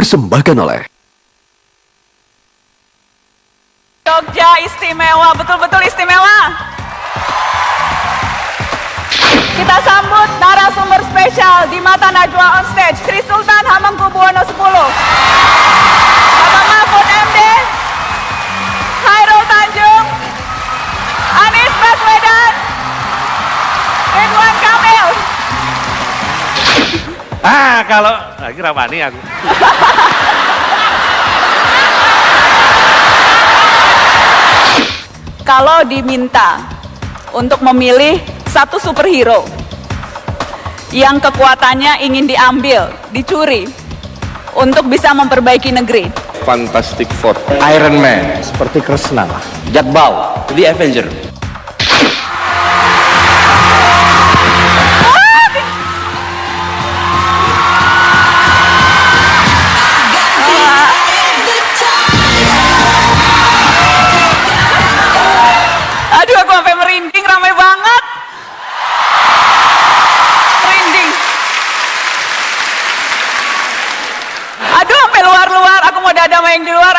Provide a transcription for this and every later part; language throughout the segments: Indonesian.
dipersembahkan oleh Jogja istimewa, betul-betul istimewa. Kita sambut narasumber spesial di Mata Najwa on stage, Sri Sultan Hamengkubuwono X. Bapak Mahfud MD, Khairul Tanjung, Anies Baswedan, Ridwan Kamil. Kalau lagi Ramani aku. Kalau diminta untuk memilih satu superhero yang kekuatannya ingin diambil, dicuri, untuk bisa memperbaiki negeri. Fantastic Four, Iron Man, seperti Kresna, Jadbal, The Avenger. Aduh, aku sampai merinding, ramai banget. Merinding. Aduh, sampai luar-luar, aku mau dada sama yang di luar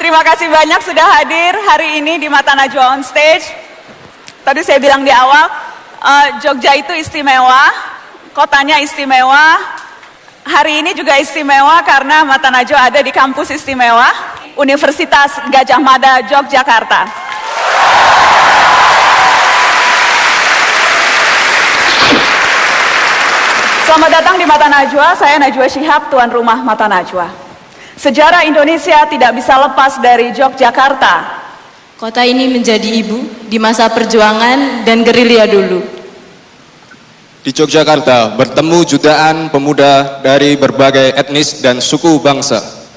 Terima kasih banyak sudah hadir hari ini di Mata Najwa on stage. Tadi saya bilang di awal, Jogja itu istimewa, kotanya istimewa. Hari ini juga istimewa karena Mata Najwa ada di kampus istimewa, Universitas Gadjah Mada, Yogyakarta. Selamat datang di Mata Najwa, saya Najwa Shihab, tuan rumah Mata Najwa. Sejarah Indonesia tidak bisa lepas dari Yogyakarta. Kota ini menjadi ibu di masa perjuangan dan gerilya dulu. Di Yogyakarta bertemu jutaan pemuda dari berbagai etnis dan suku bangsa.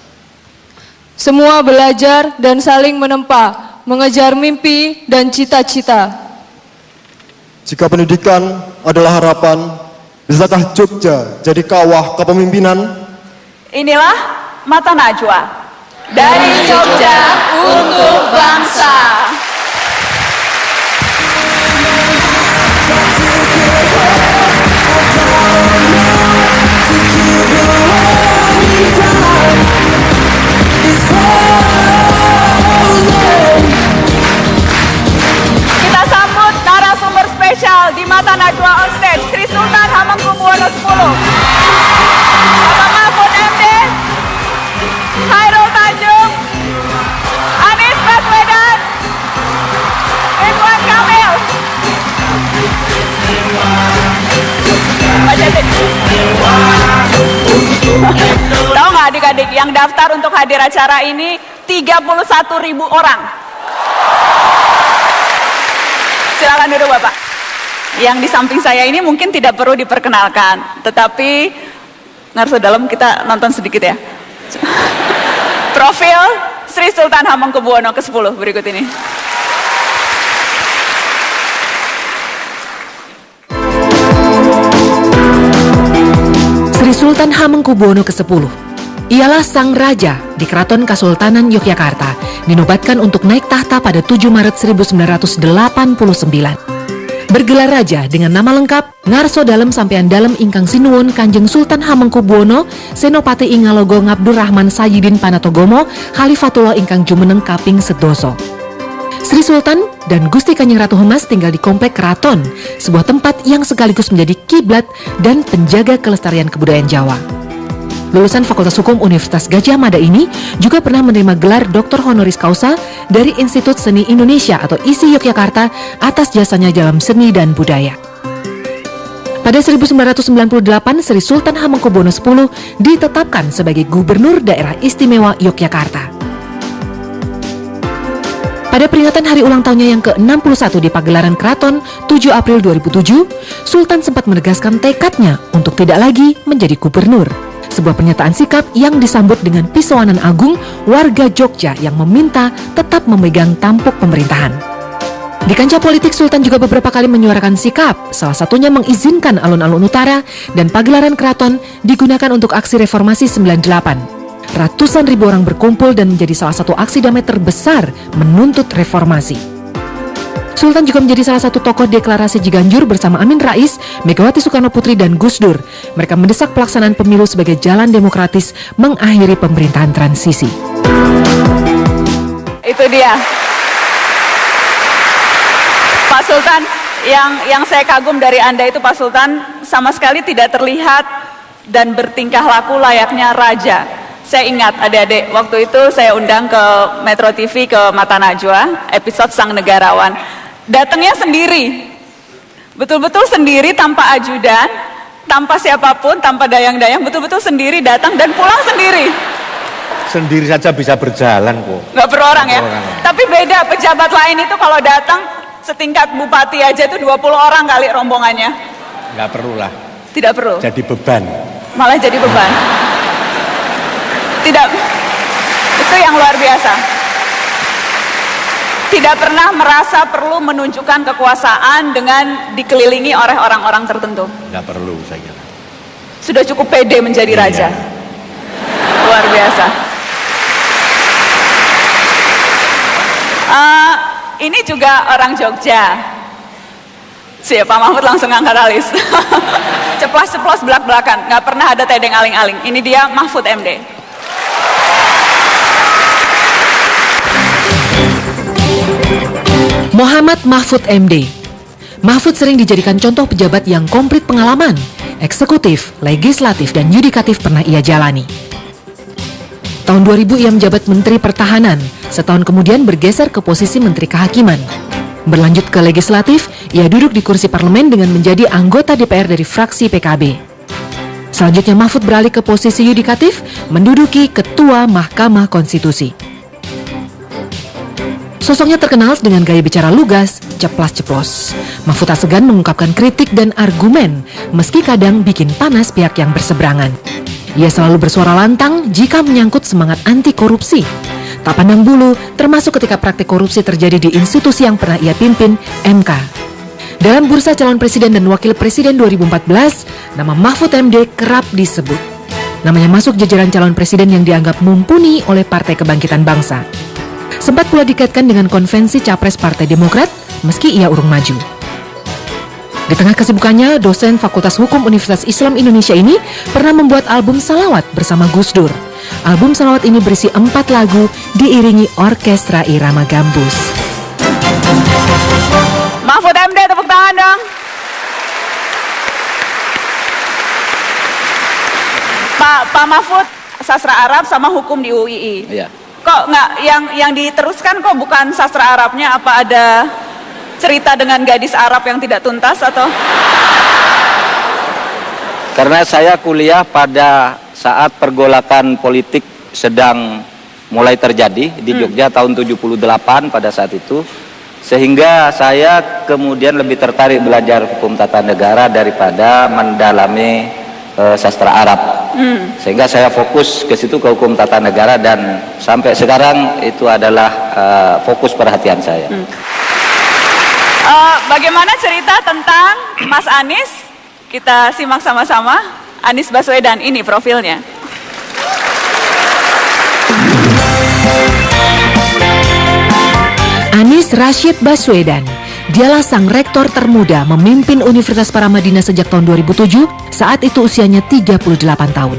Semua belajar dan saling menempa, mengejar mimpi dan cita-cita. Jika pendidikan adalah harapan, bisakah Jogja jadi kawah kepemimpinan? Inilah Mata Najwa dari Jogja untuk bangsa. Kita sambut narasumber spesial di Mata Najwa on stage, Sri Sultan Hamengkubuwono X. Bapak Mahfud MD, Khairul Tanjung, Anies Baswedan, Ridwan Kamil. Tahu nggak adik-adik yang daftar untuk hadir acara ini 31.000 orang. Silakan duduk Bapak. Yang di samping saya ini mungkin tidak perlu diperkenalkan, tetapi Narso dalam kita nonton sedikit ya. Profil Sri Sultan Hamengkubuwono ke-10 berikut ini. Sri Sultan Hamengkubuwono ke-10 ialah sang raja di Keraton Kasultanan Yogyakarta, dinobatkan untuk naik tahta pada 7 Maret 1989. Bergelar raja dengan nama lengkap Ngarso Dalem Sampeyan Dalem Ingkang Sinuwun Kanjeng Sultan Hamengkubuwono Senopati Ingalogo Ngabdurrahman Sayyidin Panatogomo Khalifatullah Ingkang Jumeneng Kaping Sedoso. Sri Sultan dan Gusti Kanjeng Ratu Hemas tinggal di Komplek Keraton, sebuah tempat yang sekaligus menjadi kiblat dan penjaga kelestarian kebudayaan Jawa. Lulusan Fakultas Hukum Universitas Gadjah Mada ini juga pernah menerima gelar Dr. Honoris Causa dari Institut Seni Indonesia atau ISI Yogyakarta atas jasanya dalam seni dan budaya. Pada 1998, Sri Sultan Hamengkubuwono X ditetapkan sebagai Gubernur Daerah Istimewa Yogyakarta. Pada peringatan hari ulang tahunnya yang ke-61 di pagelaran Keraton 7 April 2007, Sultan sempat menegaskan tekadnya untuk tidak lagi menjadi gubernur. Sebuah pernyataan sikap yang disambut dengan pisauanan agung warga Jogja yang meminta tetap memegang tampuk pemerintahan. Di kancah politik, Sultan juga beberapa kali menyuarakan sikap, salah satunya mengizinkan alun-alun utara dan pagelaran keraton digunakan untuk aksi reformasi 98. Ratusan ribu orang berkumpul dan menjadi salah satu aksi damai terbesar menuntut reformasi. Sultan juga menjadi salah satu tokoh deklarasi Ciganjur bersama Amin Rais, Megawati Soekarno Putri, dan Gus Dur. Mereka mendesak pelaksanaan pemilu sebagai jalan demokratis mengakhiri pemerintahan transisi. Itu dia. Pak Sultan, yang saya kagum dari Anda itu Pak Sultan sama sekali tidak terlihat dan bertingkah laku layaknya raja. Saya ingat adik-adik, waktu itu saya undang ke Metro TV ke Mata Najwa, episode Sang Negarawan. Datangnya sendiri, betul-betul sendiri, tanpa ajudan, tanpa siapapun, tanpa dayang-dayang, betul-betul sendiri datang dan pulang sendiri. Sendiri saja bisa berjalan kok. Nggak berorang ya. Berorang. Tapi beda, pejabat lain itu kalau datang setingkat bupati aja itu 20 orang kali rombongannya. Nggak perlulah. Tidak perlu. Jadi beban. Malah jadi beban. Tidak, itu yang luar biasa. Tidak pernah merasa perlu menunjukkan kekuasaan dengan dikelilingi oleh orang-orang tertentu. Nggak perlu saya kira. Sudah cukup pede menjadi raja. Luar biasa. Ini juga orang Jogja. Pak Mahfud langsung angkat alis. Ceplas-ceplos belak-belakan, nggak pernah ada tedeng aling-aling. Ini dia Mahfud MD. Muhammad Mahfud MD. Mahfud sering dijadikan contoh pejabat yang komplit pengalaman, eksekutif, legislatif, dan yudikatif pernah ia jalani. Tahun 2000 ia menjabat Menteri Pertahanan, setahun kemudian bergeser ke posisi Menteri Kehakiman. Berlanjut ke legislatif, ia duduk di kursi parlemen dengan menjadi anggota DPR dari fraksi PKB. Selanjutnya Mahfud beralih ke posisi yudikatif, menduduki Ketua Mahkamah Konstitusi. Sosoknya terkenal dengan gaya bicara lugas, ceplas-ceplos. Mahfud tak segan mengungkapkan kritik dan argumen, meski kadang bikin panas pihak yang berseberangan. Ia selalu bersuara lantang jika menyangkut semangat anti korupsi. Tak pandang bulu, termasuk ketika praktik korupsi terjadi di institusi yang pernah ia pimpin, MK. Dalam bursa calon presiden dan wakil presiden 2014, nama Mahfud MD kerap disebut. Namanya masuk jajaran calon presiden yang dianggap mumpuni oleh Partai Kebangkitan Bangsa. Sempat pula dikaitkan dengan konvensi Capres Partai Demokrat, meski ia urung maju. Di tengah kesibukannya, dosen Fakultas Hukum Universitas Islam Indonesia ini pernah membuat album salawat bersama Gus Dur. Album salawat ini berisi 4 lagu diiringi orkestra irama gambus. Mahfud MD, tepuk tangan dong. Pak Mahfud, sastra Arab sama hukum di UII. Iya. Kok nggak yang diteruskan kok bukan sastra Arabnya? Apa ada cerita dengan gadis Arab yang tidak tuntas atau? Karena saya kuliah pada saat pergolakan politik sedang mulai terjadi di Jogja tahun 78 pada saat itu, sehingga saya kemudian lebih tertarik belajar hukum tata negara daripada mendalami sastra Arab. Sehingga saya fokus ke situ, ke hukum tata negara, dan sampai sekarang itu adalah fokus perhatian saya. Bagaimana cerita tentang Mas Anies? Kita simak sama-sama. Anies Baswedan, ini profilnya. Anies Rashid Baswedan. Dialah sang rektor termuda memimpin Universitas Paramadina sejak tahun 2007, saat itu usianya 38 tahun.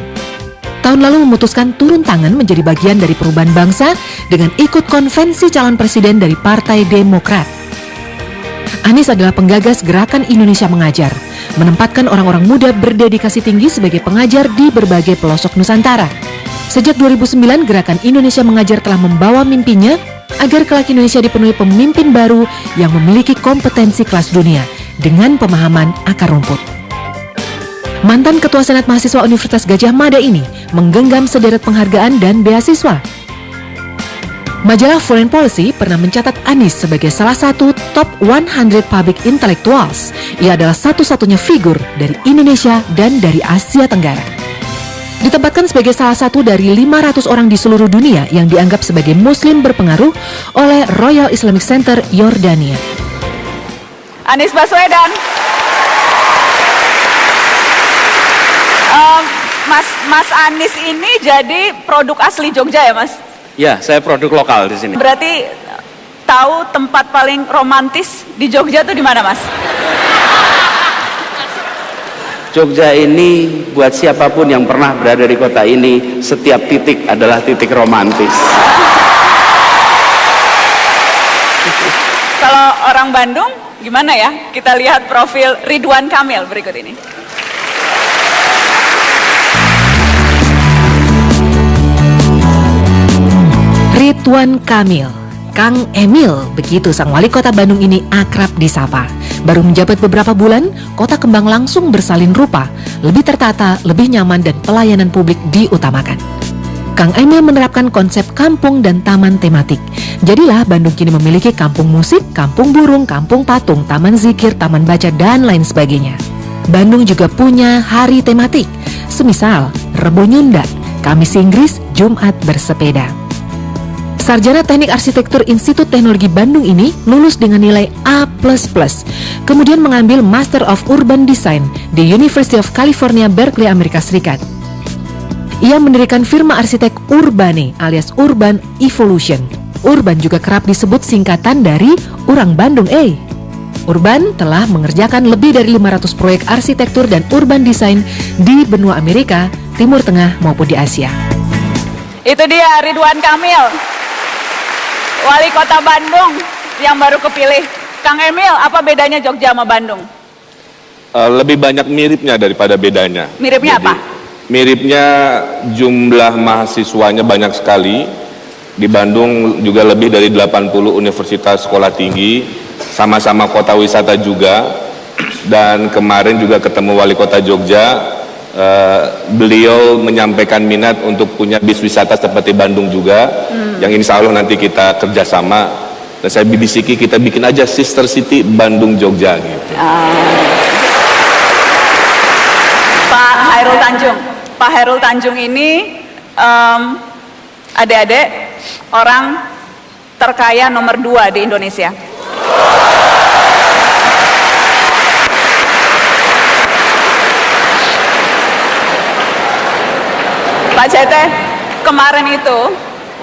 Tahun lalu memutuskan turun tangan menjadi bagian dari perubahan bangsa dengan ikut konvensi calon presiden dari Partai Demokrat. Anies adalah penggagas Gerakan Indonesia Mengajar, menempatkan orang-orang muda berdedikasi tinggi sebagai pengajar di berbagai pelosok Nusantara. Sejak 2009, Gerakan Indonesia Mengajar telah membawa mimpinya agar kelak Indonesia dipenuhi pemimpin baru yang memiliki kompetensi kelas dunia dengan pemahaman akar rumput. Mantan Ketua Senat Mahasiswa Universitas Gadjah Mada ini menggenggam sederet penghargaan dan beasiswa. Majalah Foreign Policy pernah mencatat Anies sebagai salah satu top 100 public intellectuals. Ia adalah satu-satunya figur dari Indonesia dan dari Asia Tenggara. Ditempatkan sebagai salah satu dari 500 orang di seluruh dunia yang dianggap sebagai muslim berpengaruh oleh Royal Islamic Center Yordania. Anies Baswedan. Mas Anies ini jadi produk asli Jogja ya, Mas? Ya, saya produk lokal di sini. Berarti tahu tempat paling romantis di Jogja tuh di mana, Mas? Jogja ini buat siapapun yang pernah berada di kota ini, setiap titik adalah titik romantis. Kalau orang Bandung gimana ya? Kita lihat profil Ridwan Kamil berikut ini. Ridwan Kamil, Kang Emil, begitu sang wali kota Bandung ini akrab disapa. Baru menjabat beberapa bulan, kota Kembang langsung bersalin rupa, lebih tertata, lebih nyaman dan pelayanan publik diutamakan. Kang Emil menerapkan konsep kampung dan taman tematik. Jadilah Bandung kini memiliki kampung musik, kampung burung, kampung patung, taman zikir, taman baca, dan lain sebagainya. Bandung juga punya hari tematik, semisal Rebo Nyunda, Kamis Inggris, Jumat bersepeda. Sarjana Teknik Arsitektur Institut Teknologi Bandung ini lulus dengan nilai A++, kemudian mengambil Master of Urban Design di University of California, Berkeley, Amerika Serikat. Ia mendirikan firma arsitek Urbane alias Urban Evolution. Urban juga kerap disebut singkatan dari Urang Bandung. Urban telah mengerjakan lebih dari 500 proyek arsitektur dan urban design di benua Amerika, Timur Tengah maupun di Asia. Itu dia Ridwan Kamil, Wali Kota Bandung yang baru kepilih. Kang Emil, apa bedanya Jogja sama Bandung? Lebih banyak miripnya daripada bedanya. Miripnya apa? Miripnya jumlah mahasiswanya banyak sekali. Di Bandung juga lebih dari 80 universitas sekolah tinggi, sama-sama kota wisata juga. Dan kemarin juga ketemu wali kota Jogja, beliau menyampaikan minat untuk punya bis wisata seperti Bandung juga, yang insya Allah nanti kita kerjasama. Dan saya bisiki kita bikin aja Sister City Bandung Jogja gitu. Pak Hairul Tanjung ini adik-adik orang terkaya nomor 2 di Indonesia. Pak Cete, kemarin itu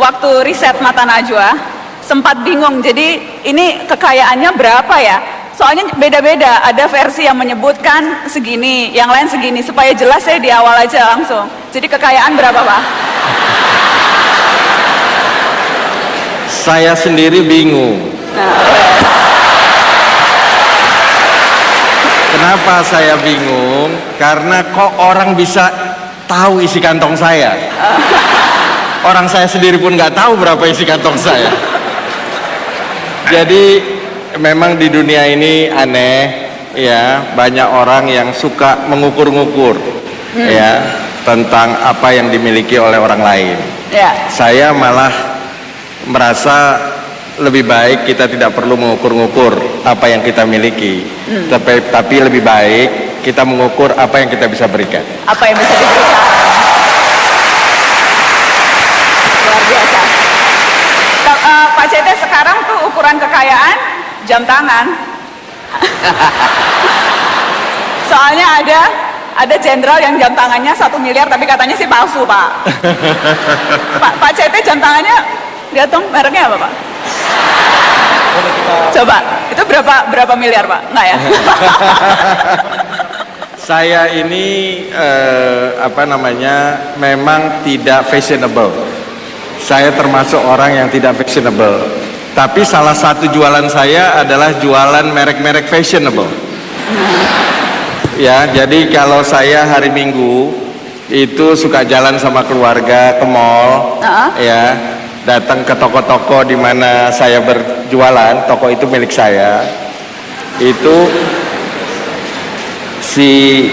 waktu riset Mata Najwa sempat bingung, jadi ini kekayaannya berapa ya? Soalnya beda-beda, ada versi yang menyebutkan segini, yang lain segini, supaya jelas saya di awal aja langsung. Jadi kekayaan berapa, Pak? Saya sendiri bingung. Kenapa saya bingung? Karena kok orang bisa tahu isi kantong saya. Orang saya sendiri pun nggak tahu berapa isi kantong saya. Jadi memang di dunia ini aneh ya, banyak orang yang suka mengukur-ngukur ya tentang apa yang dimiliki oleh orang lain. Saya malah merasa lebih baik kita tidak perlu mengukur-ngukur apa yang kita miliki, tapi lebih baik kita mengukur apa yang kita bisa berikan. Apa yang bisa diberikan? Luar biasa. Pak Cete, sekarang tuh ukuran kekayaan jam tangan. Soalnya ada jenderal yang jam tangannya 1 miliar tapi katanya sih palsu, Pak. Pak Cete jam tangannya, lihat dong mereknya apa, Pak? Coba, itu berapa miliar, Pak? Enggak ya? Saya ini memang tidak fashionable. Saya termasuk orang yang tidak fashionable. Tapi salah satu jualan saya adalah jualan merek-merek fashionable. Ya, jadi kalau saya hari Minggu itu suka jalan sama keluarga ke mall, ya, datang ke toko-toko di mana saya berjualan, toko itu milik saya. Itu si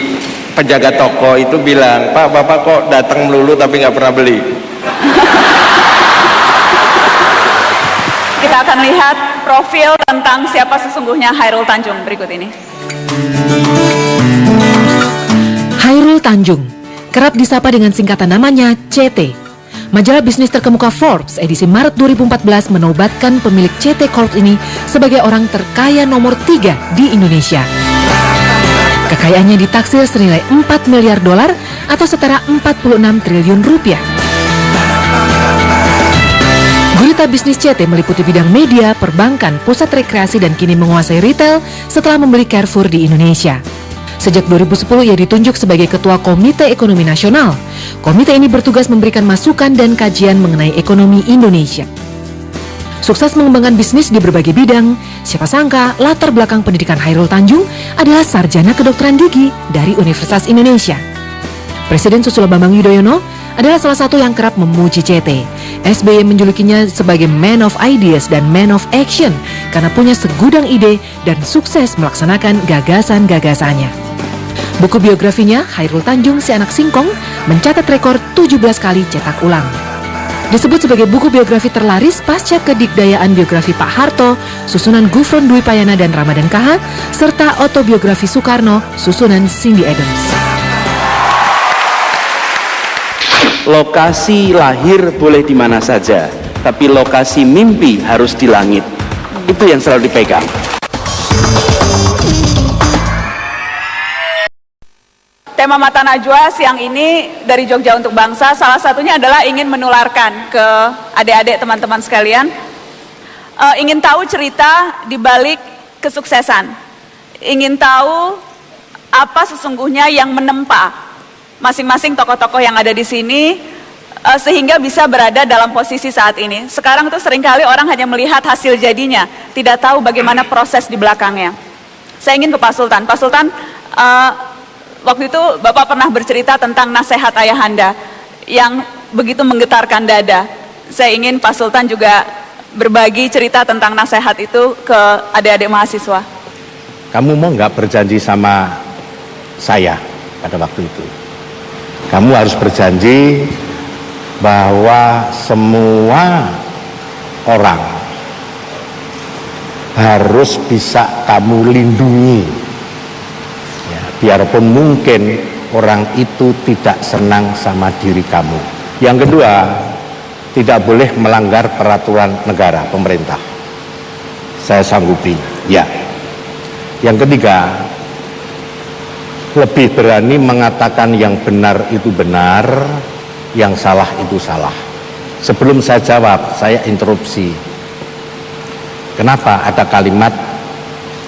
penjaga toko itu bilang, "Pak, Bapak kok datang melulu tapi nggak pernah beli?" Kita akan lihat profil tentang siapa sesungguhnya Hairul Tanjung berikut ini. Hairul Tanjung, kerap disapa dengan singkatan namanya CT. Majalah bisnis terkemuka Forbes edisi Maret 2014 menobatkan pemilik CT Corp ini sebagai orang terkaya nomor 3 di Indonesia. Kekayaannya ditaksir senilai 4 miliar dolar atau setara 46 triliun rupiah. Cerita bisnis CT meliputi bidang media, perbankan, pusat rekreasi dan kini menguasai retail setelah membeli Carrefour di Indonesia. Sejak 2010 ia ditunjuk sebagai Ketua Komite Ekonomi Nasional. Komite ini bertugas memberikan masukan dan kajian mengenai ekonomi Indonesia. Sukses mengembangkan bisnis di berbagai bidang, siapa sangka latar belakang pendidikan Chairul Tanjung adalah sarjana kedokteran gigi dari Universitas Indonesia. Presiden Susilo Bambang Yudhoyono adalah salah satu yang kerap memuji CT. SBY menjulukinya sebagai man of ideas dan man of action karena punya segudang ide dan sukses melaksanakan gagasan-gagasannya. Buku biografinya, Chairul Tanjung Si Anak Singkong, mencatat rekor 17 kali cetak ulang. Disebut sebagai buku biografi terlaris pasca kedikdayaan biografi Pak Harto, susunan Gufron Dwi Payana dan Ramadan KH, serta autobiografi Soekarno, susunan Cindy Adams. Lokasi lahir boleh di mana saja, tapi lokasi mimpi harus di langit. Itu yang selalu dipegang. Tema Mata Najwa siang ini dari Jogja untuk Bangsa, salah satunya adalah ingin menularkan ke adik-adik teman-teman sekalian. Ingin tahu cerita di balik kesuksesan. Ingin tahu apa sesungguhnya yang menempa masing-masing tokoh-tokoh yang ada di sini sehingga bisa berada dalam posisi saat ini. Sekarang tuh seringkali orang hanya melihat hasil jadinya, tidak tahu bagaimana proses di belakangnya. Saya ingin ke Pak Sultan. Pak Sultan, waktu itu Bapak pernah bercerita tentang nasihat ayahanda yang begitu menggetarkan dada. Saya ingin Pak Sultan juga berbagi cerita tentang nasihat itu ke adik-adik mahasiswa. Kamu mau nggak berjanji sama saya pada waktu itu? Kamu harus berjanji bahwa semua orang harus bisa kamu lindungi. Ya, biarpun mungkin orang itu tidak senang sama diri kamu. Yang kedua, tidak boleh melanggar peraturan negara, pemerintah. Saya sanggupi, ya. Yang ketiga, lebih berani mengatakan yang benar itu benar, yang salah itu salah. Sebelum saya jawab, saya interupsi. Kenapa ada kalimat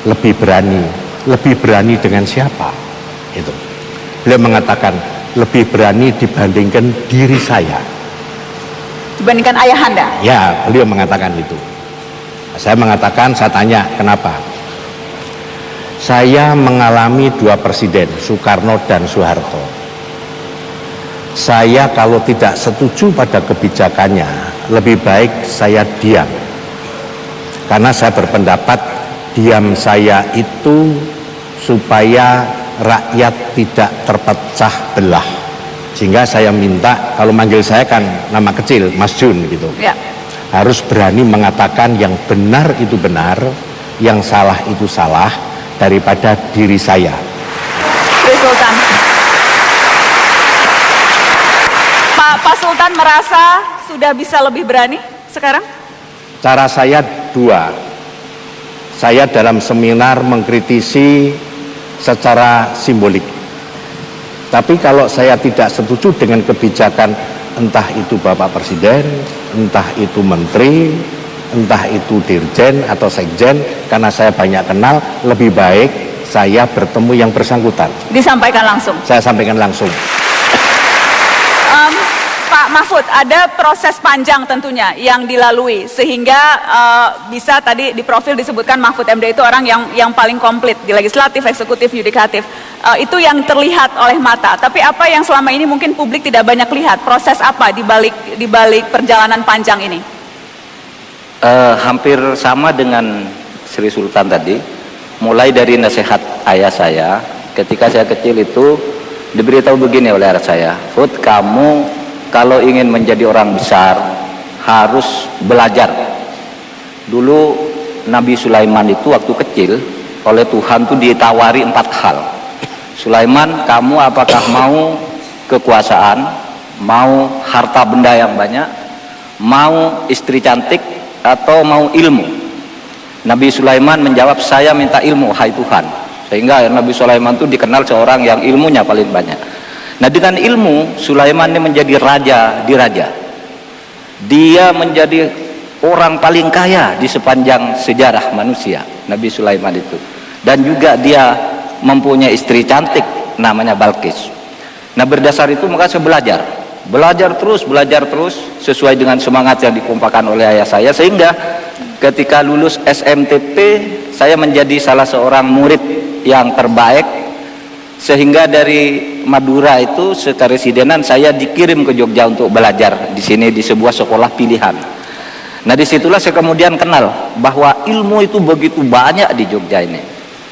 lebih berani? Lebih berani dengan siapa? Itu. Beliau mengatakan lebih berani dibandingkan diri saya. Dibandingkan ayahanda? Ya, beliau mengatakan itu. Saya mengatakan, saya tanya, kenapa? Saya mengalami dua presiden, Soekarno dan Soeharto. Saya kalau tidak setuju pada kebijakannya, lebih baik saya diam. Karena saya berpendapat diam saya itu supaya rakyat tidak terpecah belah. Sehingga saya minta, kalau manggil saya kan nama kecil, Mas Jun gitu. Ya. Harus berani mengatakan yang benar itu benar, yang salah itu salah, daripada diri saya. Sri Sultan. Pak Sultan merasa sudah bisa lebih berani sekarang? Cara saya dua. Saya dalam seminar mengkritisi secara simbolik. Tapi kalau saya tidak setuju dengan kebijakan entah itu Bapak Presiden, entah itu Menteri, entah itu Dirjen atau Sekjen, karena saya banyak kenal, lebih baik saya bertemu yang bersangkutan. Disampaikan langsung? Saya sampaikan langsung. Pak Mahfud, ada proses panjang tentunya yang dilalui sehingga bisa tadi di profil disebutkan Mahfud MD itu orang yang paling komplit di legislatif, eksekutif, yudikatif. Itu yang terlihat oleh mata. Tapi apa yang selama ini mungkin publik tidak banyak lihat? Proses apa di balik perjalanan panjang ini? Hampir sama dengan Sri Sultan tadi. Mulai dari nasihat ayah saya, ketika saya kecil itu diberitahu begini oleh ayah saya, Fud, kamu kalau ingin menjadi orang besar harus belajar. Dulu Nabi Sulaiman itu waktu kecil oleh Tuhan tuh ditawari 4 hal. Sulaiman, kamu apakah mau kekuasaan, mau harta benda yang banyak, mau istri cantik, atau mau ilmu? Nabi Sulaiman menjawab, saya minta ilmu, hai Tuhan. Sehingga Nabi Sulaiman itu dikenal seorang yang ilmunya paling banyak. Nah, dengan ilmu Sulaiman ini menjadi raja di raja. Dia menjadi orang paling kaya di sepanjang sejarah manusia, Nabi Sulaiman itu. Dan juga dia mempunyai istri cantik namanya Balkis. Nah, berdasar itu maka saya belajar terus sesuai dengan semangat yang dikumpulkan oleh ayah saya, sehingga ketika lulus SMTP saya menjadi salah seorang murid yang terbaik, sehingga dari Madura itu sekaresidenan saya dikirim ke Jogja untuk belajar di sini di sebuah sekolah pilihan. Nah, disitulah saya kemudian kenal bahwa ilmu itu begitu banyak di Jogja ini.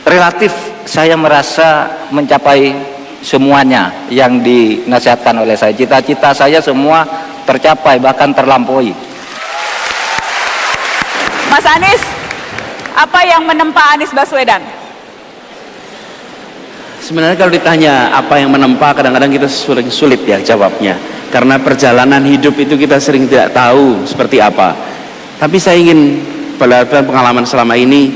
Relatif saya merasa mencapai semuanya yang dinasihatkan oleh saya. Cita-cita saya semua tercapai, bahkan terlampaui. Mas Anies, apa yang menempa Anies Baswedan? Sebenarnya kalau ditanya apa yang menempa, kadang-kadang kita sulit ya jawabnya. Karena perjalanan hidup itu kita sering tidak tahu seperti apa. Tapi saya ingin berdasarkan pengalaman selama ini,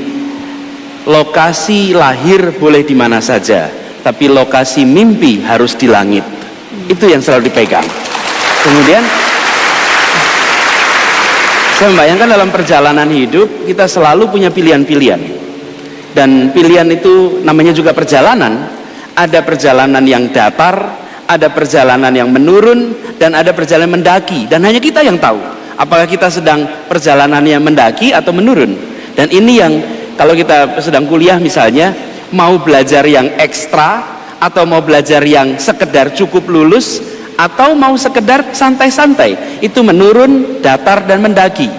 lokasi lahir boleh di mana saja, tapi lokasi mimpi harus di langit. Itu yang selalu dipegang. Kemudian saya membayangkan dalam perjalanan hidup kita selalu punya pilihan-pilihan. Dan pilihan itu namanya juga perjalanan. Ada perjalanan yang datar, ada perjalanan yang menurun, dan ada perjalanan mendaki. Dan hanya kita yang tahu apakah kita sedang perjalanan yang mendaki atau menurun. Dan ini yang kalau kita sedang kuliah misalnya, mau belajar yang ekstra atau mau belajar yang sekedar cukup lulus atau mau sekedar santai-santai, itu menurun, datar, dan mendaki.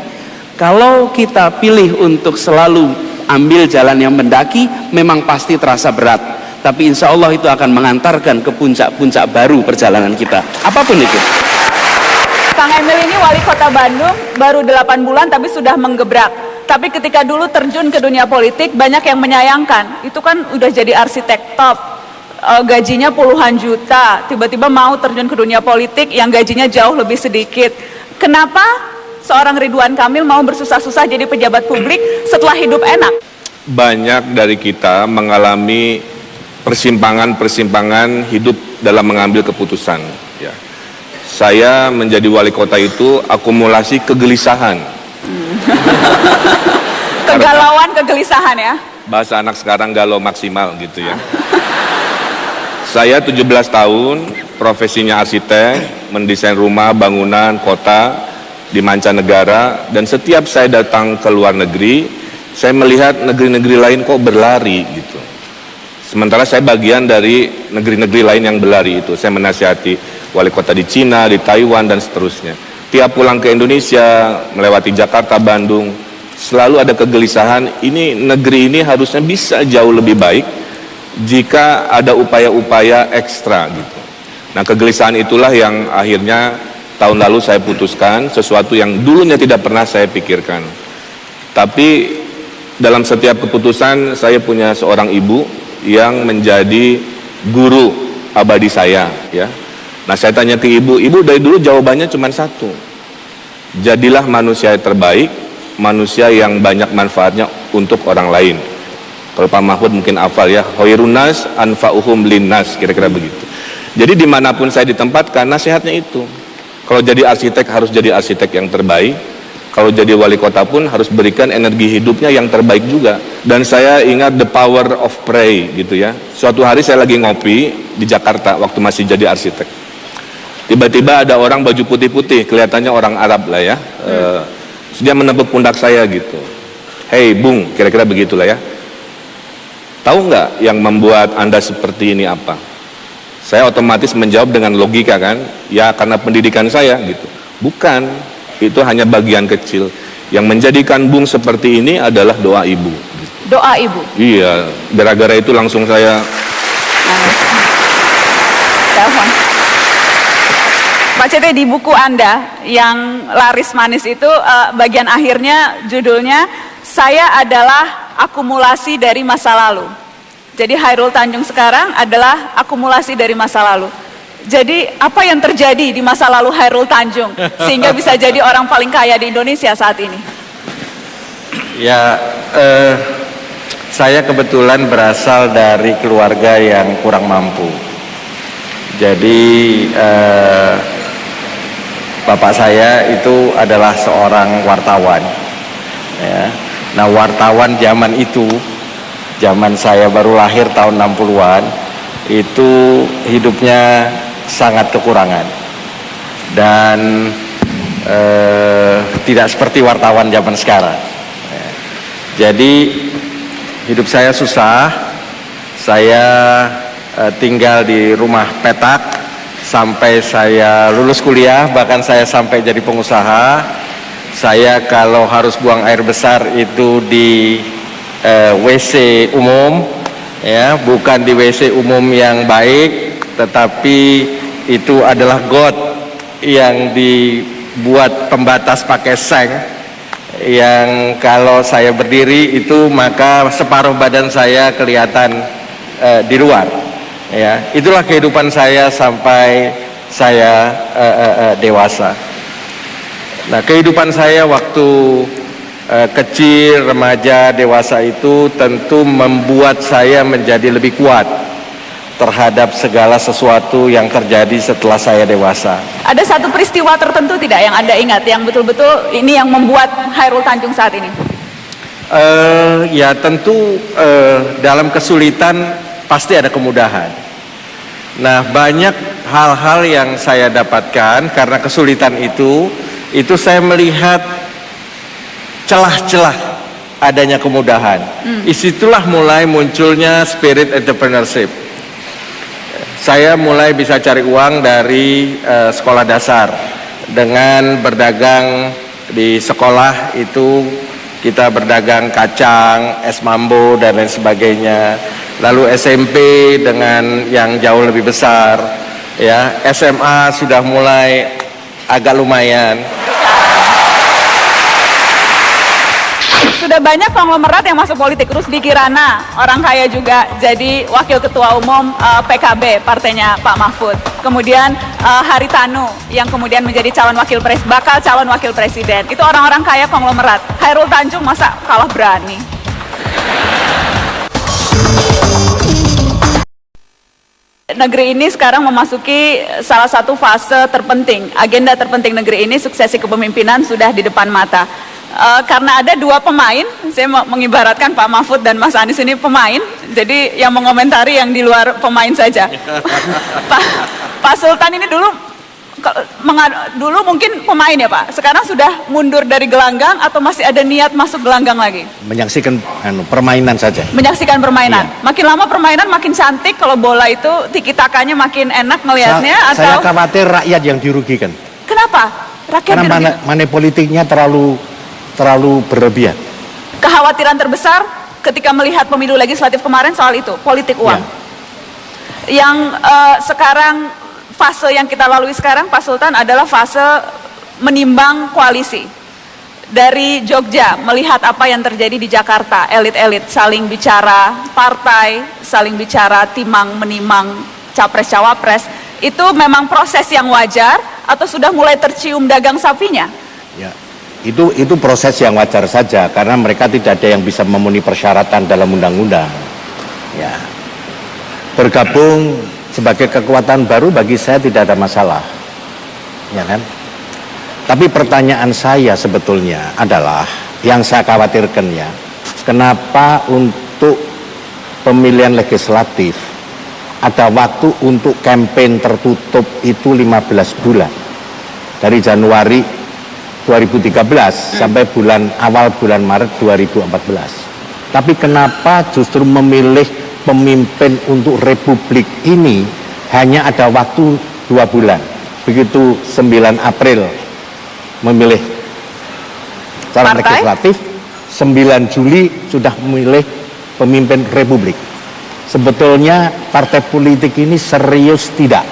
Kalau kita pilih untuk selalu ambil jalan yang mendaki, memang pasti terasa berat, tapi insya Allah itu akan mengantarkan ke puncak-puncak baru perjalanan kita, apapun itu. Kang Emil ini wali kota Bandung baru 8 bulan tapi sudah menggebrak. Tapi ketika dulu terjun ke dunia politik, banyak yang menyayangkan. Itu kan udah jadi arsitek top, gajinya puluhan juta, tiba-tiba mau terjun ke dunia politik yang gajinya jauh lebih sedikit. Kenapa seorang Ridwan Kamil mau bersusah-susah jadi pejabat publik setelah hidup enak? Banyak dari kita mengalami persimpangan-persimpangan hidup dalam mengambil keputusan. Ya. Saya menjadi wali kota itu akumulasi kegelisahan. Kegalauan, kegelisahan ya. Bahasa anak sekarang galau maksimal gitu ya. Saya 17 tahun, profesinya arsitek, mendesain rumah, bangunan, kota di mancanegara, dan setiap saya datang ke luar negeri, saya melihat negeri-negeri lain kok berlari gitu. Sementara saya bagian dari negeri-negeri lain yang berlari itu. Saya menasihati wali kota di Cina, di Taiwan, dan seterusnya. Tiap pulang ke Indonesia, melewati Jakarta, Bandung, selalu ada kegelisahan, ini negeri ini harusnya bisa jauh lebih baik jika ada upaya-upaya ekstra gitu. Nah, kegelisahan itulah yang akhirnya tahun lalu saya putuskan, sesuatu yang dulunya tidak pernah saya pikirkan. Tapi dalam setiap keputusan saya punya seorang ibu yang menjadi guru abadi saya ya. Nah, saya tanya ke ibu dari dulu jawabannya cuma satu. Jadilah manusia yang terbaik, manusia yang banyak manfaatnya untuk orang lain. Kalau Pak Mahfud mungkin hafal ya, khairunas anfa'uhum linnas, kira-kira begitu. Jadi dimanapun saya ditempatkan, nasihatnya itu. Kalau jadi arsitek harus jadi arsitek yang terbaik. Kalau jadi wali kota pun harus berikan energi hidupnya yang terbaik juga. Dan saya ingat the power of pray gitu ya. Suatu hari saya lagi ngopi di Jakarta waktu masih jadi arsitek. Tiba-tiba ada orang baju putih-putih, kelihatannya orang Arab lah ya. Dia menepuk pundak saya gitu. Hei Bung, kira-kira begitulah ya. Tahu nggak yang membuat Anda seperti ini apa? Saya otomatis menjawab dengan logika kan, ya karena pendidikan saya gitu. Bukan, itu hanya bagian kecil. Yang menjadikan Bung seperti ini adalah doa ibu. Doa ibu? Iya, gara-gara itu langsung saya telepon. Pak Cete, di buku Anda yang laris manis itu bagian akhirnya judulnya Saya Adalah Akumulasi dari Masa Lalu. Jadi Hairul Tanjung sekarang adalah akumulasi dari masa lalu. Jadi apa yang terjadi di masa lalu Hairul Tanjung sehingga bisa jadi orang paling kaya di Indonesia saat ini? Ya, saya kebetulan berasal dari keluarga yang kurang mampu. Jadi bapak saya itu adalah seorang wartawan. Ya. Nah, wartawan zaman itu, zaman saya baru lahir tahun 60-an, itu hidupnya sangat kekurangan. Dan tidak seperti wartawan zaman sekarang. Ya. Jadi hidup saya susah. Saya tinggal di rumah petak sampai saya lulus kuliah, bahkan saya sampai jadi pengusaha. Saya kalau harus buang air besar itu di WC umum, ya, bukan di WC umum yang baik, tetapi itu adalah got yang dibuat pembatas pakai seng, yang kalau saya berdiri itu maka separuh badan saya kelihatan di luar. Ya, itulah kehidupan saya sampai saya dewasa. Nah, kehidupan saya waktu kecil, remaja, dewasa itu tentu membuat saya menjadi lebih kuat terhadap segala sesuatu yang terjadi setelah saya dewasa. Ada satu peristiwa tertentu tidak yang Anda ingat, yang betul-betul ini yang membuat Chairul Tanjung saat ini? Ya tentu dalam kesulitan pasti ada kemudahan. Nah, banyak hal-hal yang saya dapatkan karena kesulitan itu saya melihat celah-celah adanya kemudahan. Disitulah mulai munculnya spirit entrepreneurship. Saya mulai bisa cari uang dari sekolah dasar dengan berdagang di sekolah itu. Kita berdagang kacang, es mambo dan lain sebagainya. Lalu SMP dengan yang jauh lebih besar, ya. SMA sudah mulai agak lumayan. Sudah banyak konglomerat yang masuk politik. Rusdi Kirana, orang kaya juga, jadi wakil ketua umum PKB, partainya Pak Mahfud. Kemudian Haritanu, yang kemudian menjadi bakal calon wakil presiden. Itu orang-orang kaya konglomerat. Chairul Tanjung masa kalah berani? Negeri ini sekarang memasuki salah satu fase terpenting. Agenda terpenting negeri ini, suksesi kepemimpinan, sudah di depan mata. Karena ada dua pemain, saya mengibaratkan Pak Mahfud dan Mas Anies ini pemain, jadi yang mengomentari yang di luar pemain saja. Pak Sultan ini dulu mungkin pemain ya Pak, sekarang sudah mundur dari gelanggang atau masih ada niat masuk gelanggang lagi? Menyaksikan permainan saja. Menyaksikan permainan. Iya. Makin lama permainan makin cantik, kalau bola itu tiki-takanya makin enak melihatnya. Saya khawatir rakyat yang dirugikan. Kenapa? Rakyat karena money politiknya terlalu berlebihan. Kekhawatiran terbesar ketika melihat pemilu legislatif kemarin soal itu, politik uang. Ya. Yang sekarang fase yang kita lalui sekarang, Pak Sultan, adalah fase menimbang koalisi. Dari Jogja, melihat apa yang terjadi di Jakarta, elit-elit saling bicara partai, saling bicara timang-menimang capres-cawapres, itu memang proses yang wajar atau sudah mulai tercium dagang sapinya? Ya. Itu proses yang wajar saja karena mereka tidak ada yang bisa memenuhi persyaratan dalam undang-undang. Ya. Bergabung sebagai kekuatan baru bagi saya tidak ada masalah. Ya kan? Tapi pertanyaan saya sebetulnya adalah yang saya khawatirkan ya, kenapa untuk pemilihan legislatif ada waktu untuk kampanye tertutup itu 15 bulan. Dari Januari 2013 sampai awal bulan Maret 2014. Tapi kenapa justru memilih pemimpin untuk republik ini hanya ada waktu 2 bulan? Begitu 9 April memilih calon legislatif, 9 Juli sudah memilih pemimpin republik. Sebetulnya partai politik ini serius tidak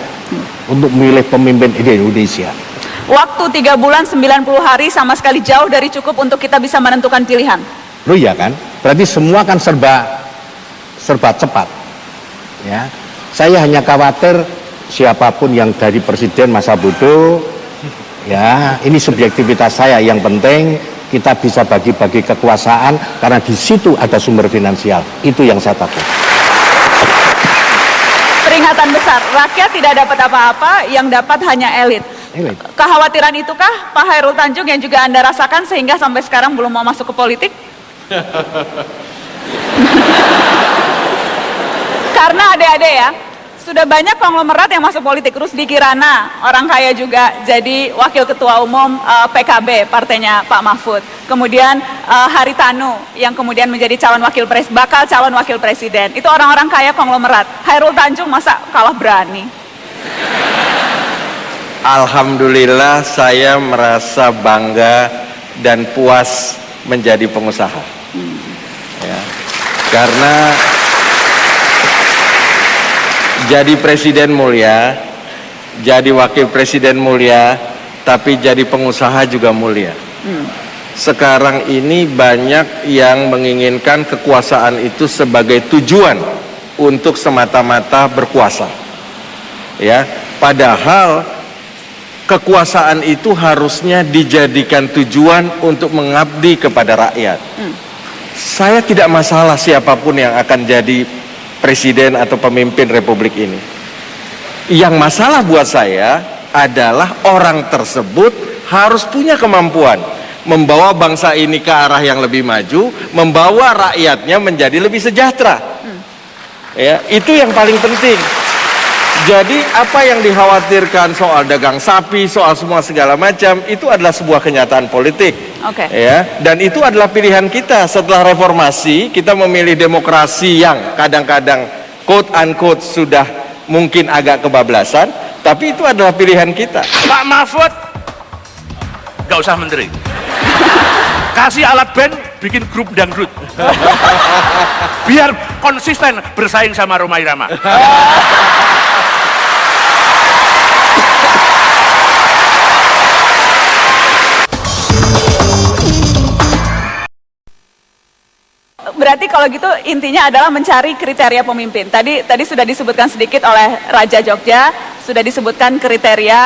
untuk memilih pemimpin di Indonesia? Waktu 3 bulan 90 hari sama sekali jauh dari cukup untuk kita bisa menentukan pilihan. Loh iya kan? Berarti semua kan serba cepat. Ya. Saya hanya khawatir siapapun yang dari presiden masa bodoh, ya ini subjektivitas saya. Yang penting kita bisa bagi-bagi kekuasaan karena di situ ada sumber finansial. Itu yang saya takut. Peringatan besar, rakyat tidak dapat apa-apa, yang dapat hanya elit. Kekhawatiran itukah Pak Hairul Tanjung yang juga Anda rasakan sehingga sampai sekarang belum mau masuk ke politik? Karena adik-adik ya, sudah banyak konglomerat yang masuk politik. Rusdi Kirana, orang kaya juga, jadi wakil ketua umum PKB, partainya Pak Mahfud. Kemudian Haritanu yang kemudian menjadi bakal calon wakil presiden. Itu orang-orang kaya konglomerat. Hairul Tanjung masa kalah berani? Alhamdulillah saya merasa bangga dan puas menjadi pengusaha. Ya, karena jadi presiden mulia, jadi wakil presiden mulia, tapi jadi pengusaha juga mulia. Sekarang ini banyak yang menginginkan kekuasaan itu sebagai tujuan untuk semata-mata berkuasa. Ya, padahal kekuasaan itu harusnya dijadikan tujuan untuk mengabdi kepada rakyat. Saya tidak masalah siapapun yang akan jadi presiden atau pemimpin republik ini. Yang masalah buat saya adalah orang tersebut harus punya kemampuan membawa bangsa ini ke arah yang lebih maju, membawa rakyatnya menjadi lebih sejahtera. Ya, itu yang paling penting. Jadi apa yang dikhawatirkan soal dagang sapi, soal semua segala macam, itu adalah sebuah kenyataan politik. Ya, dan itu adalah pilihan kita setelah reformasi. Kita memilih demokrasi yang kadang-kadang quote unquote sudah mungkin agak kebablasan, tapi itu adalah pilihan kita. Pak Mahfud gak usah menteri, kasih alat band bikin grup dangdut biar konsisten bersaing sama Rhoma Irama. Berarti kalau gitu intinya adalah mencari kriteria pemimpin. Tadi sudah disebutkan sedikit oleh Raja Jogja, sudah disebutkan kriteria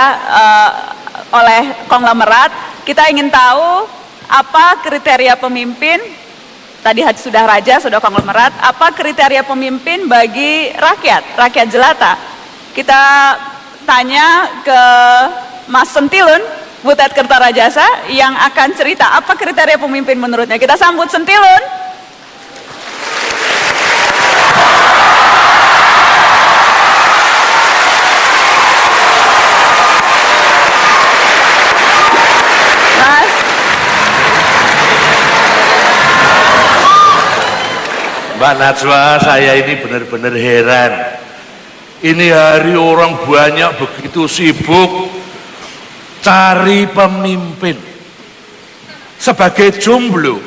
oleh konglomerat. Kita ingin tahu apa kriteria pemimpin. Tadi sudah Raja, sudah konglomerat. Apa kriteria pemimpin bagi rakyat jelata? Kita tanya ke Mas Sentilun, Butet Kertarajasa, yang akan cerita apa kriteria pemimpin menurutnya. Kita sambut Sentilun. Mbak Najwa, saya ini benar-benar heran. Ini hari orang banyak begitu sibuk cari pemimpin sebagai jomblo.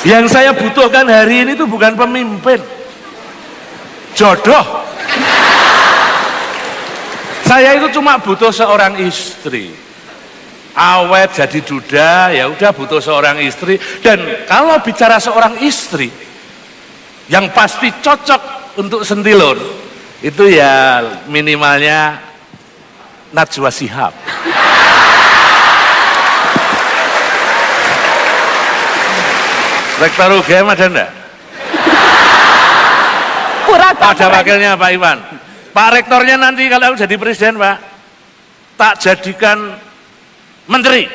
Yang saya butuhkan hari ini itu bukan pemimpin, jodoh. Saya itu cuma butuh seorang istri. Awet jadi duda, ya udah butuh seorang istri. Dan kalau bicara seorang istri yang pasti cocok untuk Sentilun, itu ya minimalnya Najwa Shihab. Rektor UGM ada enggak? Ada wakilnya Pak Iwan. Pak rektornya nanti kalau jadi presiden Pak, tak jadikan menteri,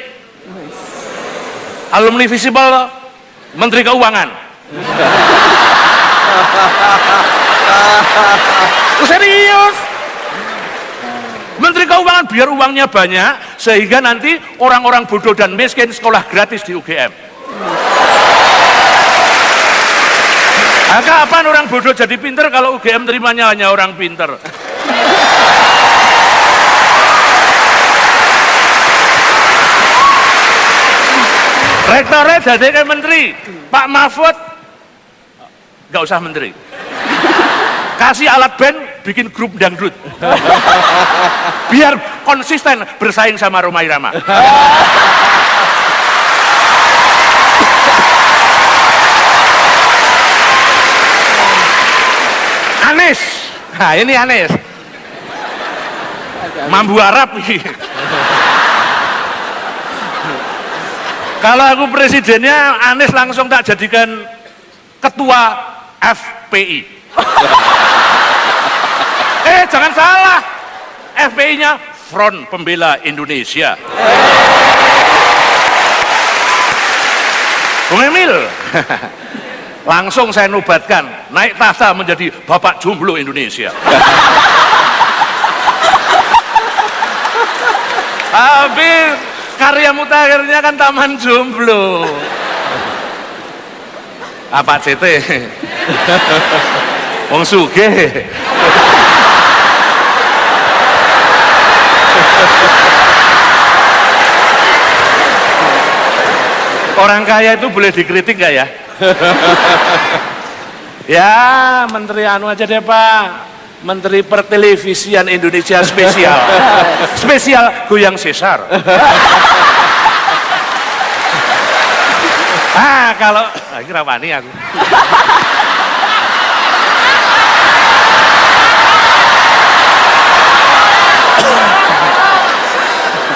alumni Visibel, menteri keuangan. Serius, menteri keuangan biar uangnya banyak sehingga nanti orang-orang bodoh dan miskin sekolah gratis di UGM. Nah, kapan orang bodoh jadi pinter kalau UGM terimanya hanya orang pinter? Rektornya jadi menteri, Pak Mahfud gak usah menteri, kasih alat band bikin grup dangdut biar konsisten bersaing sama Rhoma Irama. Anies, nah ini Anies mambu Arab ini. Kalau aku presidennya, Anies langsung tak jadikan ketua FPI. Jangan salah, FPI-nya Front Pembela Indonesia. Bung Emil, langsung saya nobatkan naik tahta menjadi Bapak Jomblo Indonesia. Habis karya mutakhirnya kan Taman Jomblo. Apa CT? Wong sugih. Orang kaya itu boleh dikritik nggak ya? Ya, menteri anu aja deh Pak, menteri pertelevisian Indonesia spesial, spesial goyang sesar. Kalau ini rawani aku.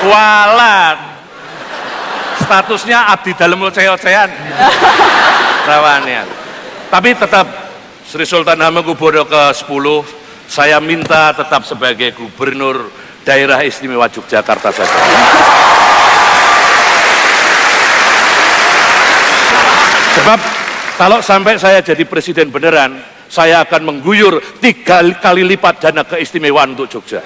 Walat. Statusnya abdi dalam ocehan rawannya. Tapi tetap Sri Sultan Hamengkubuwono ke-10 saya minta tetap sebagai gubernur daerah istimewa Yogyakarta saja. Sebab kalau sampai saya jadi presiden beneran, saya akan mengguyur 3 kali lipat dana keistimewaan untuk Jogja.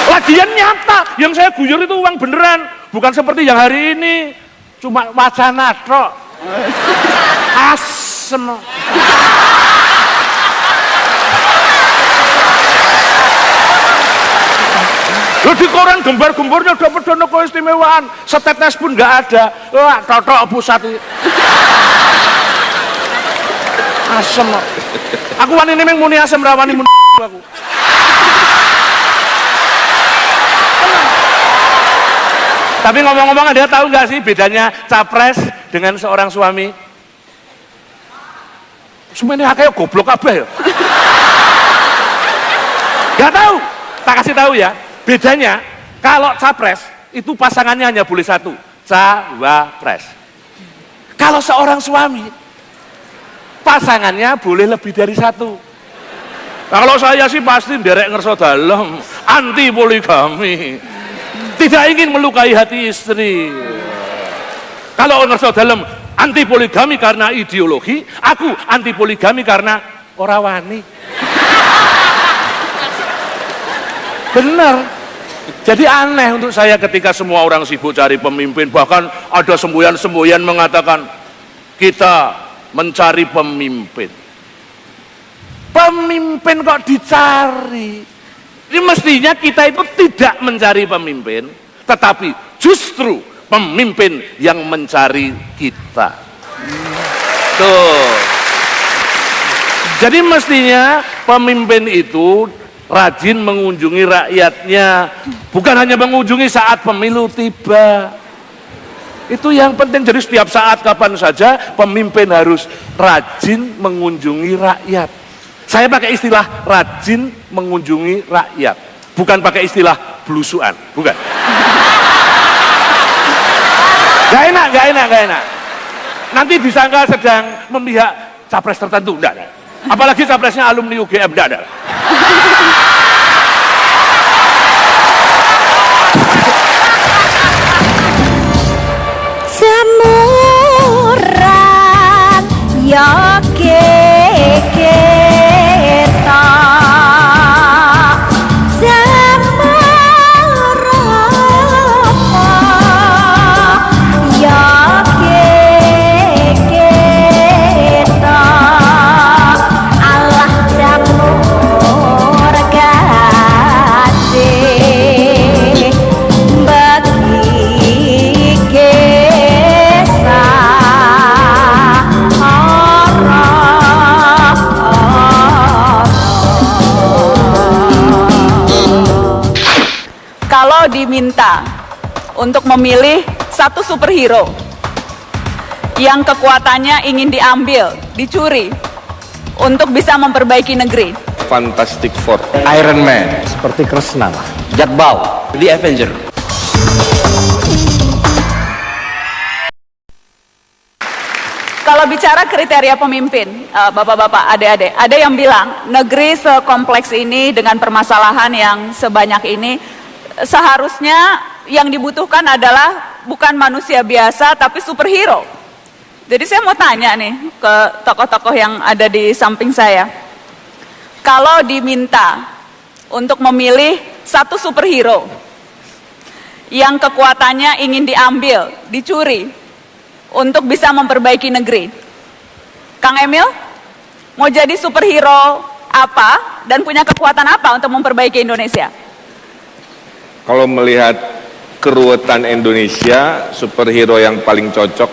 Lagian nyata, yang saya guyur itu uang beneran, bukan seperti yang hari ini, cuma wacana tok. Asem. Loh, di koran gembar-gembornya dapat dana keistimewaan, setetes pun nggak ada. Wah, totok pusat. Asem. Aku wani ini muni asem rawani muni aku. Tapi ngomong-ngomong, Anda tahu nggak sih bedanya capres dengan seorang suami? Semuanya kayak goblok kabeh ya. Gak tahu, tak kasih tahu ya. Bedanya kalau capres itu pasangannya hanya boleh 1, cawapres. Kalau seorang suami pasangannya boleh lebih dari 1. Kalau saya sih pasti nderek ngerso dalem, anti poligami. Tidak ingin melukai hati istri. Kalau ngerso dalem anti poligami karena ideologi, aku anti poligami karena ora wani. Benar. Jadi aneh untuk saya ketika semua orang sibuk cari pemimpin, bahkan ada semboyan-semboyan mengatakan kita mencari pemimpin. Pemimpin kok dicari? Ini mestinya kita itu tidak mencari pemimpin, tetapi justru pemimpin yang mencari kita. Tuh. Jadi mestinya pemimpin itu rajin mengunjungi rakyatnya, bukan hanya mengunjungi saat pemilu tiba. Itu yang penting. Jadi setiap saat kapan saja pemimpin harus rajin mengunjungi rakyat. Saya pakai istilah rajin mengunjungi rakyat, bukan pakai istilah blusuan, bukan. Gak enak. Nanti disangka sedang memihak capres tertentu, enggak. Apalagi capresnya alumni UGM, enggak ada. Jemuran ya keketa diminta untuk memilih satu superhero yang kekuatannya ingin diambil, dicuri untuk bisa memperbaiki negeri. Fantastic Four, Iron Man, seperti Kresna lah, Jack Bauer, The Avenger. kalau bicara kriteria pemimpin, bapak-bapak, adik-adik, ada yang bilang negeri sekompleks ini dengan permasalahan yang sebanyak ini, seharusnya yang dibutuhkan adalah bukan manusia biasa tapi superhero. Jadi saya mau tanya nih ke tokoh-tokoh yang ada di samping saya. Kalau diminta untuk memilih satu superhero yang kekuatannya ingin diambil, dicuri, untuk bisa memperbaiki negeri, Kang Emil mau jadi superhero apa dan punya kekuatan apa untuk memperbaiki Indonesia? Kalau melihat keruwetan Indonesia, superhero yang paling cocok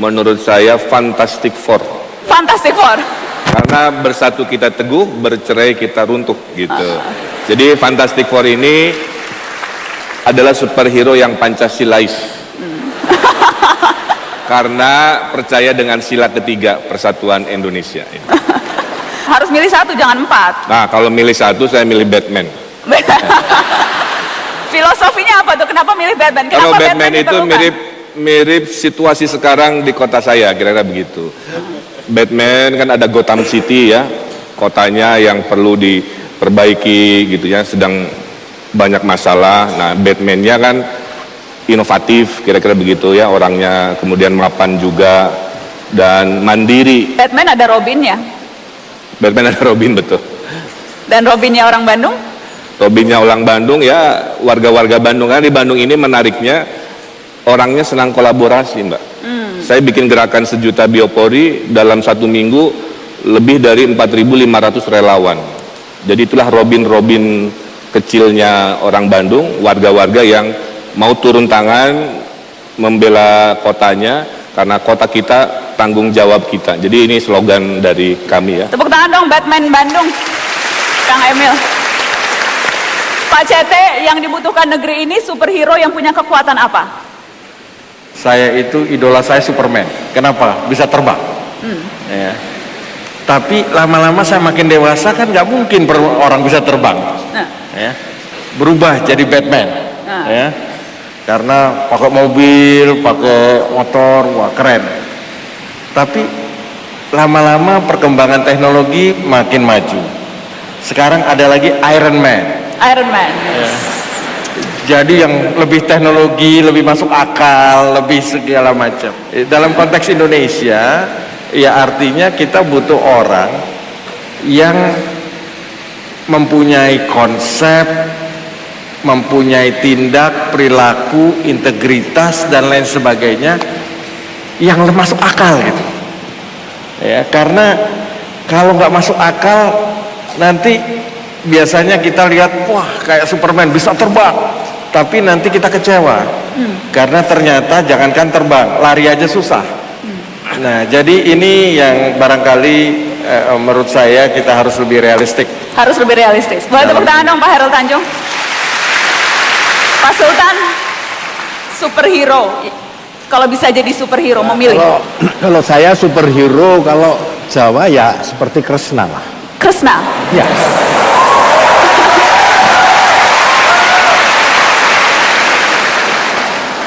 menurut saya Fantastic Four. Fantastic Four. Karena bersatu kita teguh, bercerai kita runtuh gitu. Jadi Fantastic Four ini adalah superhero yang Pancasilais. Karena percaya dengan sila ketiga persatuan Indonesia. Harus milih satu, jangan 4. Nah, kalau milih satu, saya milih Batman. Filosofinya apa tuh? Kenapa milih Batman? Kalau Kenapa Batman itu mirip situasi sekarang di kota saya, kira-kira begitu. Batman kan ada Gotham City ya, kotanya yang perlu diperbaiki gitu ya, sedang banyak masalah. Nah, Batman-nya kan inovatif, kira-kira begitu ya orangnya, kemudian mapan juga dan mandiri. Batman ada Robinnya. Batman ada Robin, betul. Dan Robinnya orang Bandung? Robinnya orang Bandung ya warga-warga Bandung. Karena di Bandung ini menariknya orangnya senang kolaborasi, Mbak. Saya bikin gerakan 1 juta biopori dalam 1 minggu lebih dari 4.500 relawan. Jadi itulah Robin kecilnya orang Bandung, warga-warga yang mau turun tangan membela kotanya, karena kota kita tanggung jawab kita. Jadi ini slogan dari kami ya. Tepuk tangan dong Batman Bandung, Kang Emil. Pak Cete, yang dibutuhkan negeri ini superhero yang punya kekuatan apa? Saya itu idola saya Superman. Kenapa? Bisa terbang. Ya. Tapi lama-lama saya makin dewasa kan nggak mungkin orang bisa terbang. Ya. Berubah jadi Batman. Ya. Karena pakai mobil, pakai motor, wah keren. Tapi lama-lama perkembangan teknologi makin maju. Sekarang ada lagi Iron Man. Iron Man. Ya. Jadi yang lebih teknologi, lebih masuk akal, lebih segala macam. Dalam konteks Indonesia, ya artinya kita butuh orang yang mempunyai konsep, mempunyai tindak, perilaku, integritas dan lain sebagainya yang masuk akal gitu. Ya, karena kalau nggak masuk akal nanti biasanya kita lihat wah kayak Superman bisa terbang, tapi nanti kita kecewa karena ternyata jangankan terbang, lari aja susah. Nah, jadi ini yang barangkali menurut saya kita harus lebih realistik. Harus lebih realistis. Boleh tepuk tangan dong Pak Hairul Tanjung. Pak Sultan, superhero. Kalau bisa jadi superhero, memilih? Kalau saya superhero, kalau Jawa ya seperti Kresna lah. Kresna? Ya.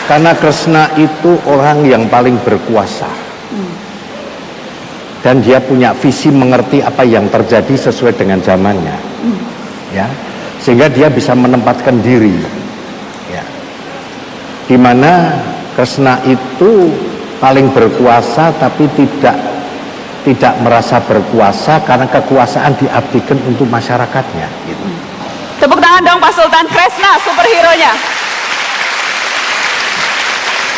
Karena Kresna itu orang yang paling berkuasa. Dan dia punya visi, mengerti apa yang terjadi sesuai dengan zamannya. Ya. Sehingga dia bisa menempatkan diri. Ya. Di mana Kresna itu paling berkuasa tapi tidak merasa berkuasa karena kekuasaan diabdikan untuk masyarakatnya gitu. Tepuk tangan dong Pak Sultan. Kresna superhero-nya.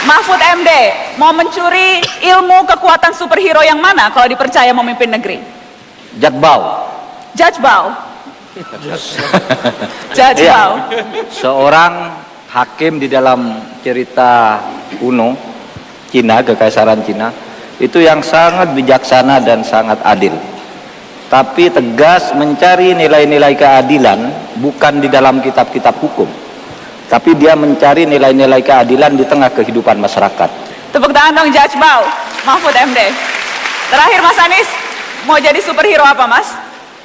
Mahfud MD mau mencuri ilmu kekuatan superhero yang mana kalau dipercaya memimpin negeri? Jadbau. Jajbau. Jajbau. Seorang hakim di dalam cerita kuno Cina, kekaisaran Cina, itu yang sangat bijaksana dan sangat adil. Tapi tegas mencari nilai-nilai keadilan bukan di dalam kitab-kitab hukum, tapi dia mencari nilai-nilai keadilan di tengah kehidupan masyarakat. Tepuk tangan dong Jajbau, Mahfud MD. Terakhir Mas Anies, mau jadi superhero apa Mas?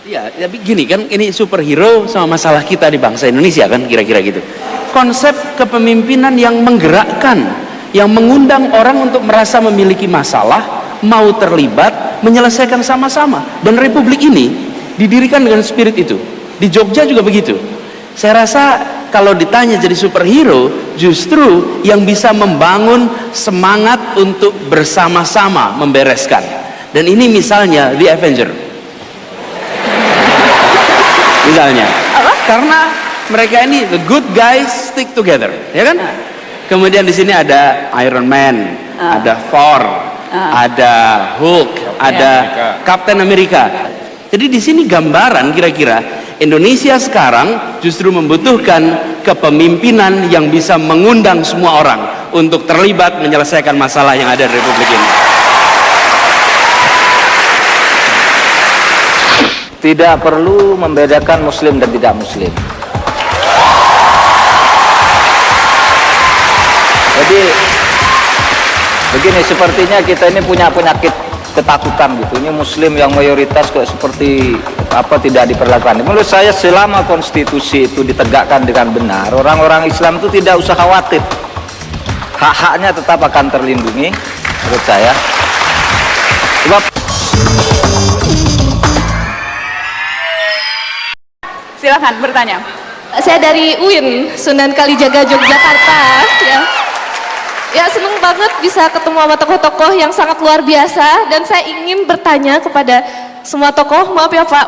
Iya, tapi gini kan, ini superhero sama masalah kita di bangsa Indonesia kan, kira-kira gitu. Konsep kepemimpinan yang menggerakkan, yang mengundang orang untuk merasa memiliki masalah mau terlibat menyelesaikan sama-sama. Dan republik ini didirikan dengan spirit itu. Di Jogja juga begitu. Saya rasa kalau ditanya jadi superhero, justru yang bisa membangun semangat untuk bersama-sama membereskan. Dan ini misalnya The Avenger. Misalnya, karena mereka ini the good guys stick together, ya kan? Kemudian di sini ada Iron Man, ada Thor, ada Hulk, ada Captain America. Jadi di sini gambaran kira-kira Indonesia sekarang justru membutuhkan kepemimpinan yang bisa mengundang semua orang untuk terlibat menyelesaikan masalah yang ada di Republik ini. Tidak perlu membedakan muslim dan tidak muslim. Jadi begini, sepertinya kita ini punya penyakit ketakutan gitu. Ini muslim yang mayoritas kok seperti apa tidak diperlakukan. Menurut saya selama konstitusi itu ditegakkan dengan benar, orang-orang Islam itu tidak usah khawatir. Hak-haknya tetap akan terlindungi menurut saya. Sebab silakan bertanya. Saya dari UIN, Sunan Kalijaga, Yogyakarta. Ya, senang banget bisa ketemu sama tokoh-tokoh yang sangat luar biasa. Dan saya ingin bertanya kepada semua tokoh, maaf ya Pak,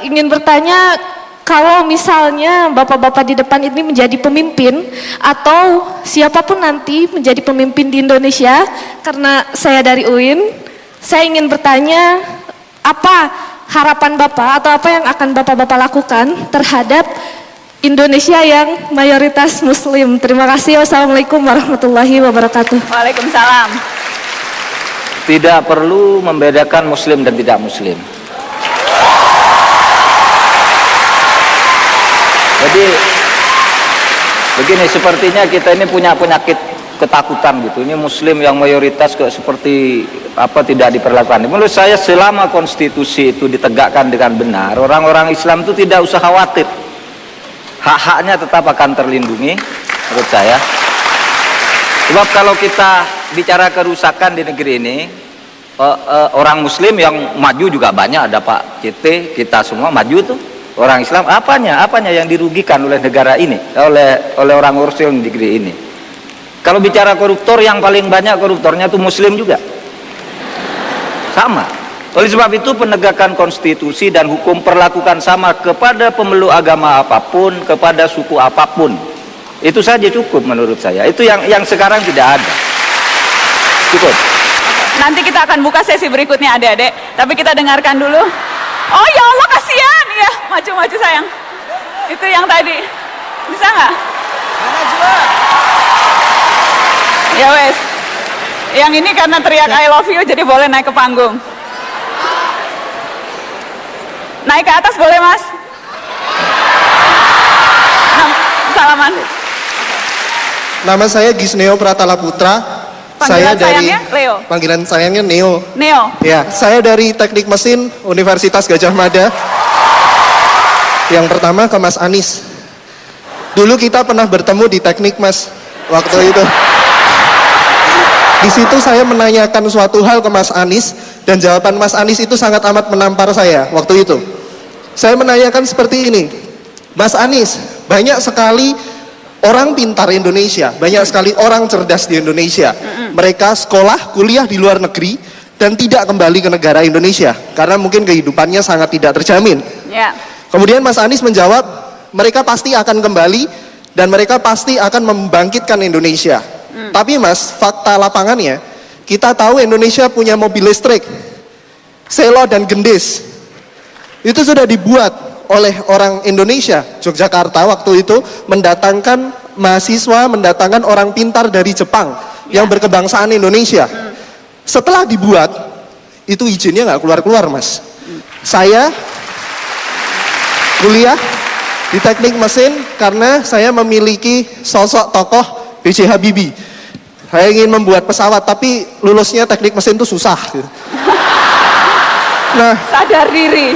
ingin bertanya kalau misalnya bapak-bapak di depan ini menjadi pemimpin atau siapapun nanti menjadi pemimpin di Indonesia, karena saya dari UIN, saya ingin bertanya apa harapan Bapak atau apa yang akan Bapak-bapak lakukan terhadap Indonesia yang mayoritas muslim. Terima kasih. Wassalamualaikum warahmatullahi wabarakatuh. Waalaikumsalam. tidak perlu membedakan muslim dan tidak muslim. Jadi begini, sepertinya kita ini punya penyakit ketakutan gitu. Ini muslim yang mayoritas kok seperti apa tidak diperlakukan. Menurut saya selama konstitusi itu ditegakkan dengan benar, orang-orang Islam itu tidak usah khawatir. Hak-haknya tetap akan terlindungi menurut saya. Sebab kalau kita bicara kerusakan di negeri ini, orang muslim yang maju juga banyak, ada Pak CT, kita semua maju tuh. Orang Islam apanya yang dirugikan oleh negara ini, oleh orang muslim di negeri ini. Kalau bicara koruptor, yang paling banyak koruptornya itu muslim juga. Sama. Oleh sebab itu penegakan konstitusi dan hukum perlakukan sama kepada pemeluk agama apapun, kepada suku apapun. Itu saja cukup menurut saya. Itu yang sekarang tidak ada. Cukup. Nanti kita akan buka sesi berikutnya adik-adik, tapi kita dengarkan dulu. Oh ya Allah, kasihan ya, maju-maju sayang. Itu yang tadi, bisa nggak? Ya wes, yang ini karena teriak I love you jadi boleh naik ke panggung. Naik ke atas boleh mas? Salaman. Nama saya Gisneo Pratala Putra. Panggilan Saya dari sayangnya Leo. Panggilan sayangnya Neo. Neo. Ya, saya dari Teknik Mesin Universitas Gadjah Mada. Yang pertama ke Mas Anies. Dulu kita pernah bertemu di Teknik Mas waktu itu. Di situ saya menanyakan suatu hal ke Mas Anies dan jawaban Mas Anies itu sangat amat menampar saya waktu itu. Saya menanyakan seperti ini, Mas Anies, banyak sekali orang pintar Indonesia, banyak sekali orang cerdas di Indonesia. Mereka sekolah, kuliah di luar negeri dan tidak kembali ke negara Indonesia karena mungkin kehidupannya sangat tidak terjamin. Ya. Kemudian Mas Anies menjawab, mereka pasti akan kembali dan mereka pasti akan membangkitkan Indonesia. Tapi Mas, fakta lapangannya, kita tahu Indonesia punya mobil listrik, Selo dan Gendis. Itu sudah dibuat oleh orang Indonesia. Yogyakarta waktu itu mendatangkan mahasiswa, mendatangkan orang pintar dari Jepang yang berkebangsaan Indonesia. Setelah dibuat, itu izinnya nggak keluar-keluar Mas. Saya kuliah di Teknik Mesin karena saya memiliki sosok tokoh B.J. Habibie. Saya ingin membuat pesawat, tapi lulusnya Teknik Mesin itu susah. Nah, sadar diri.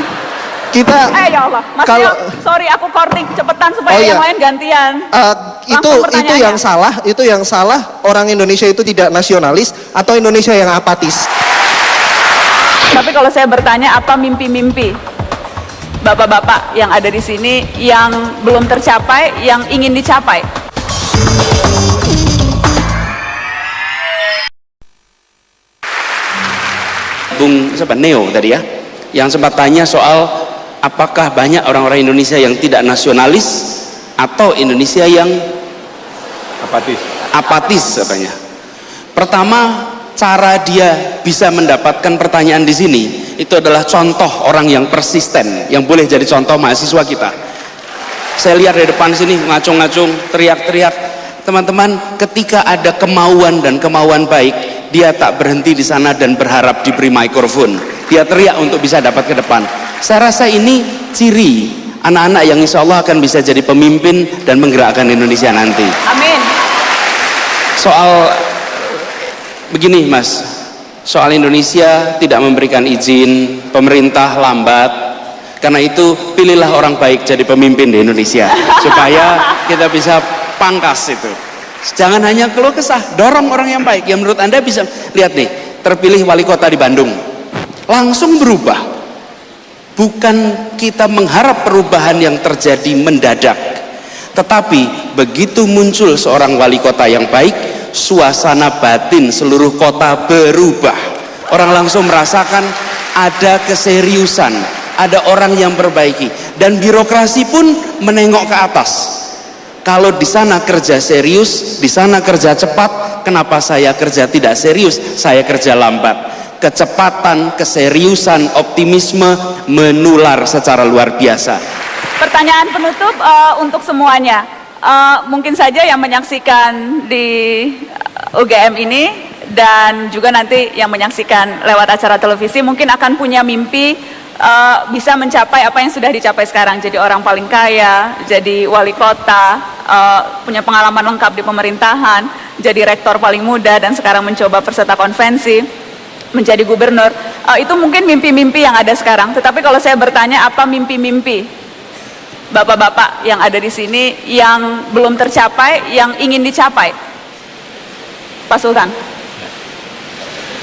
kita ya Allah, Mas kalau sorry aku korting cepetan supaya Oh, iya. yang lain gantian. itu yang salah orang Indonesia itu tidak nasionalis atau Indonesia yang apatis. Tapi kalau saya bertanya apa mimpi-mimpi bapak-bapak yang ada di sini yang belum tercapai, yang ingin dicapai? Bung Neo tadi ya, yang sempat tanya soal apakah banyak orang-orang Indonesia yang tidak nasionalis atau Indonesia yang apatis katanya. Pertama, cara dia bisa mendapatkan pertanyaan di sini itu adalah contoh orang yang persisten, yang boleh jadi contoh mahasiswa kita. Saya lihat dari depan sini ngacung-ngacung, teriak-teriak. Teman-teman, ketika ada kemauan dan kemauan baik, dia tak berhenti di sana dan berharap diberi mikrofon. Dia teriak untuk bisa dapat ke depan. Saya rasa ini ciri anak-anak yang insya Allah akan bisa jadi pemimpin dan menggerakkan Indonesia nanti. Amin. Soal begini Mas, soal Indonesia tidak memberikan izin, pemerintah lambat, karena itu pilihlah orang baik jadi pemimpin di Indonesia supaya kita bisa pangkas itu. Jangan hanya keluh kesah, dorong orang yang baik yang menurut Anda bisa. Lihat nih, terpilih wali kota di Bandung langsung berubah. Bukan kita mengharap perubahan yang terjadi mendadak, tetapi begitu muncul seorang wali kota yang baik, suasana batin seluruh kota berubah. Orang langsung merasakan ada keseriusan, ada orang yang perbaiki, dan birokrasi pun menengok ke atas. Kalau di sana kerja serius, di sana kerja cepat, kenapa saya kerja tidak serius? Saya kerja lambat. Kecepatan, keseriusan, optimisme menular secara luar biasa. Pertanyaan penutup untuk semuanya. Mungkin saja yang menyaksikan di UGM ini dan juga nanti yang menyaksikan lewat acara televisi mungkin akan punya mimpi bisa mencapai apa yang sudah dicapai sekarang, jadi orang paling kaya, jadi wali kota, punya pengalaman lengkap di pemerintahan, jadi rektor paling muda dan sekarang mencoba peserta konvensi, menjadi gubernur. Itu mungkin mimpi-mimpi yang ada sekarang. Tetapi kalau saya bertanya apa mimpi-mimpi bapak-bapak yang ada di sini yang belum tercapai, yang ingin dicapai, Pak Sultan?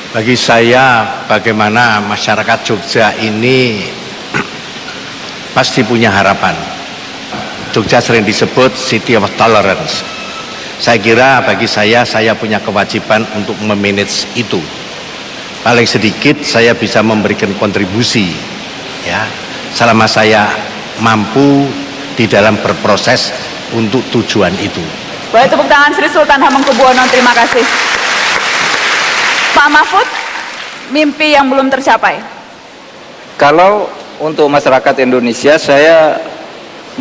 Bagi saya, bagaimana masyarakat Jogja ini pasti punya harapan. Jogja sering disebut City of Tolerance. Saya kira bagi saya punya kewajiban untuk memanage itu. Paling sedikit saya bisa memberikan kontribusi, ya, selama saya mampu di dalam berproses untuk tujuan itu. Boleh tepuk tangan Sri Sultan Hamengkubuwono, terima kasih. Pak Mahfud, mimpi yang belum tercapai. Kalau untuk masyarakat Indonesia, saya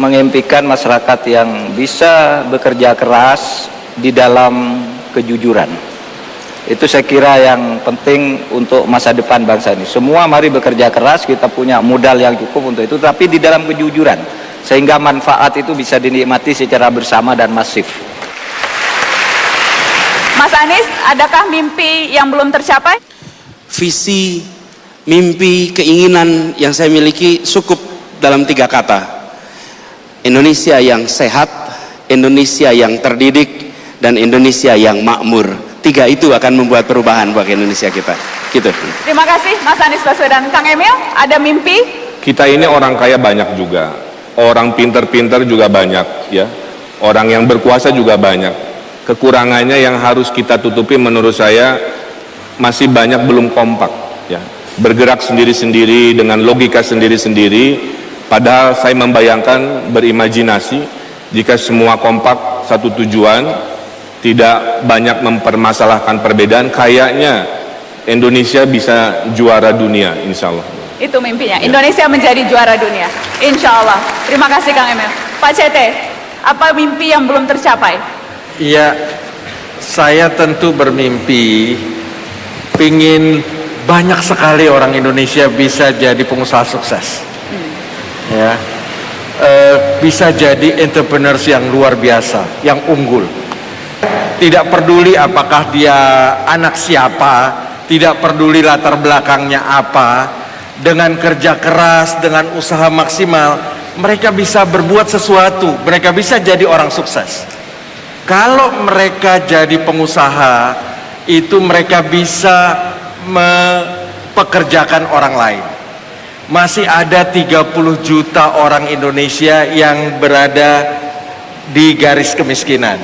mengimpikan masyarakat yang bisa bekerja keras di dalam kejujuran. Itu saya kira yang penting untuk masa depan bangsa ini. Semua mari bekerja keras, kita punya modal yang cukup untuk itu, tapi di dalam kejujuran, sehingga manfaat itu bisa dinikmati secara bersama dan masif. Mas Anies, adakah mimpi yang belum tercapai? Visi, mimpi, keinginan yang saya miliki cukup dalam 3 kata. Indonesia yang sehat, Indonesia yang terdidik, dan Indonesia yang makmur. 3 itu akan membuat perubahan buat Indonesia kita. Gitu. Terima kasih Mas Anies Baswedan. Kang Emil, ada mimpi? Kita ini orang kaya banyak juga, orang pinter-pinter juga banyak, ya. Orang yang berkuasa juga banyak. Kekurangannya yang harus kita tutupi menurut saya masih banyak belum kompak, ya. Bergerak sendiri-sendiri dengan logika sendiri-sendiri. Padahal saya membayangkan, berimajinasi, jika semua kompak satu tujuan, tidak banyak mempermasalahkan perbedaan, kayaknya Indonesia bisa juara dunia, insya Allah. Itu mimpinya, Indonesia menjadi juara dunia, insya Allah. Terima kasih Kang Emil. Pak Cete, apa mimpi yang belum tercapai? Iya, saya tentu bermimpi pingin banyak sekali orang Indonesia bisa jadi pengusaha sukses, ya, bisa jadi entrepreneurs yang luar biasa, yang unggul. Tidak peduli apakah dia anak siapa, tidak peduli latar belakangnya apa, dengan kerja keras, dengan usaha maksimal, mereka bisa berbuat sesuatu, mereka bisa jadi orang sukses. Kalau mereka jadi pengusaha, itu mereka bisa mempekerjakan orang lain. Masih ada 30 juta orang Indonesia yang berada di garis kemiskinan.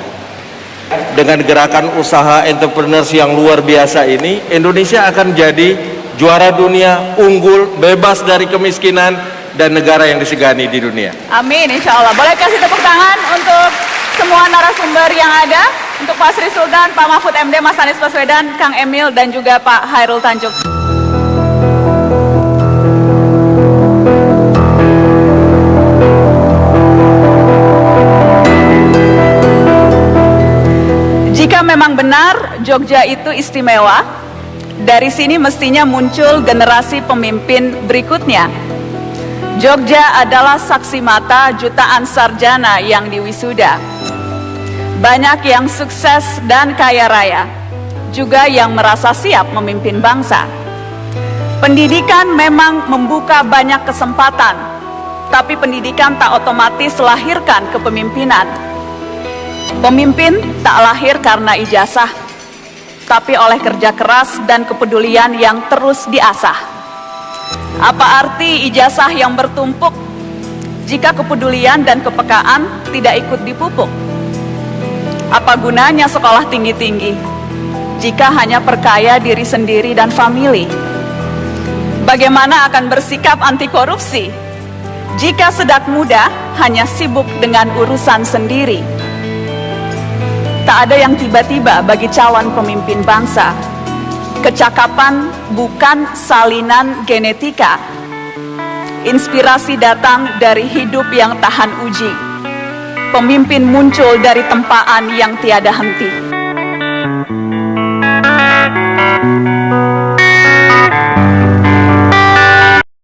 Dengan gerakan usaha entrepreneurs yang luar biasa ini, Indonesia akan jadi juara dunia, unggul, bebas dari kemiskinan, dan negara yang disegani di dunia. Amin, insya Allah. Boleh kasih tepuk tangan untuk semua narasumber yang ada, untuk Pak Sri Sultan, Pak Mahfud MD, Mas Anies Baswedan, Kang Emil, dan juga Pak Hairul Tanjung. Jika memang benar Jogja itu istimewa, dari sini mestinya muncul generasi pemimpin berikutnya. Jogja adalah saksi mata jutaan sarjana yang diwisuda. Banyak yang sukses dan kaya raya, juga yang merasa siap memimpin bangsa. Pendidikan memang membuka banyak kesempatan, tapi pendidikan tak otomatis lahirkan kepemimpinan. Pemimpin tak lahir karena ijazah, tapi oleh kerja keras dan kepedulian yang terus diasah. Apa arti ijazah yang bertumpuk jika kepedulian dan kepekaan tidak ikut dipupuk? Apa gunanya sekolah tinggi-tinggi jika hanya perkaya diri sendiri dan famili? Bagaimana akan bersikap anti korupsi jika sejak muda hanya sibuk dengan urusan sendiri? Tak ada yang tiba-tiba bagi calon pemimpin bangsa. Kecakapan bukan salinan genetika. Inspirasi datang dari hidup yang tahan uji. Pemimpin muncul dari tempaan yang tiada henti.